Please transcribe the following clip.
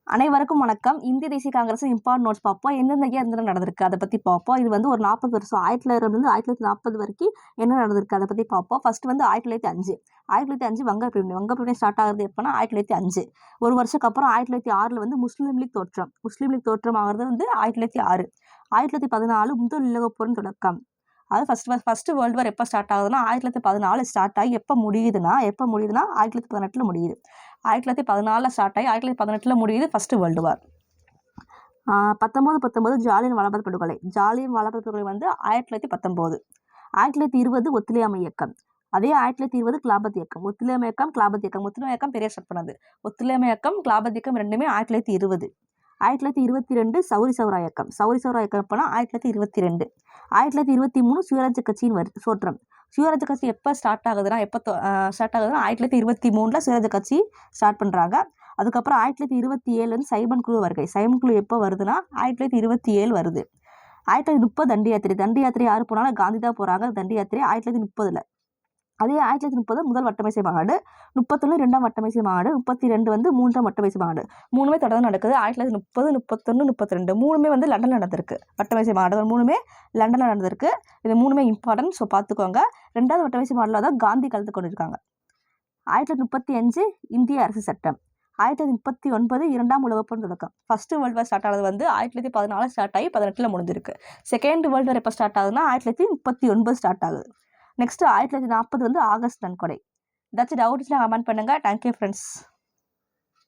அனைவருக்கும் வணக்கம். இந்திய தேசிய காங்கிரஸ் இம்பார்ட் நோட்ஸ் பார்ப்போம். எந்தெந்த இயர் எந்த நடந்திருக்கு அதை பற்றி பார்ப்போம். இது வந்து ஒரு 40 வருஷம் 1940 வரைக்கும் என்ன நடந்திருக்கு அதை பற்றி பார்ப்போம். ஃபர்ஸ்ட் வந்து 1905 வங்க பிரிவினை ஸ்டார்ட் ஆகுது எப்போனா 1905. ஒரு வருஷத்துக்கு அப்புறம் 1906 வந்து முஸ்லீம் லீக் தோற்றம் ஆகிறது வந்து 1906. 1914 முதல் உலகப் போரின் தொடக்கம். அது ஃபர்ஸ்ட் வேர்ல்டு வார் எப்போ ஸ்டார்ட் ஆகுதுன்னா 1914 ஸ்டார்ட் ஆகி எப்போ முடியுதுன்னா 1918 முடியுது. 1914 ஸ்டார்ட் ஆகி 1918 முடியுது ஃபர்ஸ்ட் வேர்ல்டு வார். 1919 ஜாலியன் வாலாபாக் படுகொலை வந்து 1919. 1920 ஒத்துழையாமை இயக்கம். அதே 1920 கிலாபத் இயக்கம். ஒத்துழையாமை இயக்கம் பெரிய ஸ்டார்ட் பண்ணது. ஒத்துழையாமை இயக்கம் கிலாபத் இயக்கம் ரெண்டுமே 1920. 1922 சௌரி சௌரா இயக்கம் எப்போனா 1922. 1923 சுயராஜ்ய கட்சியின் தோற்றம். சுயராஜ்ய கட்சி எப்போ ஸ்டார்ட் ஆகுதுன்னா 1923 சுயராஜ்ய கட்சி ஸ்டார்ட் பண்ணுறாங்க. அதுக்கப்புறம் 1927 வந்து சைமன் குழு வருகை. சைமன் குழு எப்போ வருதுன்னா 1927 வருது. 1930 தண்டி யாத்திரை யார் போனாலும் காந்தி தான் போகிறாங்க. தண்டி யாத்திரை 1930. அதே 1930 முதல் வட்டமேசை மாநாடு, 31 இரண்டாம் வட்டமேசை மாநாடு, 32 வந்து மூன்றாம் வட்டமேசை மாநாடு. மூணுமே தொடர்ந்து நடக்குது. 1930, 31, 32 மூணுமே வந்து லண்டனில் நடந்திருக்கு. வட்டமேசை மாநாடுகள் மூணுமே லண்டனில் நடந்திருக்கு. இது மூணுமே இம்பார்ட்டன்ட், ஸோ பார்த்துக்கோங்க. ரெண்டாவது வட்டமேசை மாநாட்டில் தான் காந்தி கலந்து கொண்டிருக்காங்க. 1935 இந்திய அரசு சட்டம். 1939 இரண்டாம் உலகப்போர் தொடக்கம். ஃபர்ஸ்ட் வேர்ல்டு வார் ஸ்டார்ட் ஆனது வந்து 1914 ஸ்டார்ட் ஆகி 18 முடிஞ்சிருக்கு. செகண்ட் வேர்ல்டு வார் எப்போ ஸ்டார்ட் ஆகுதுன்னா 1939 ஸ்டார்ட் ஆகுது. நெக்ஸ்ட் 1940 வந்து ஆகஸ்ட் நன்கொடை. ஏதாச்சும் டவுட்ஸ்லாம் கமெண்ட் பண்ணுங்க. Thank you friends.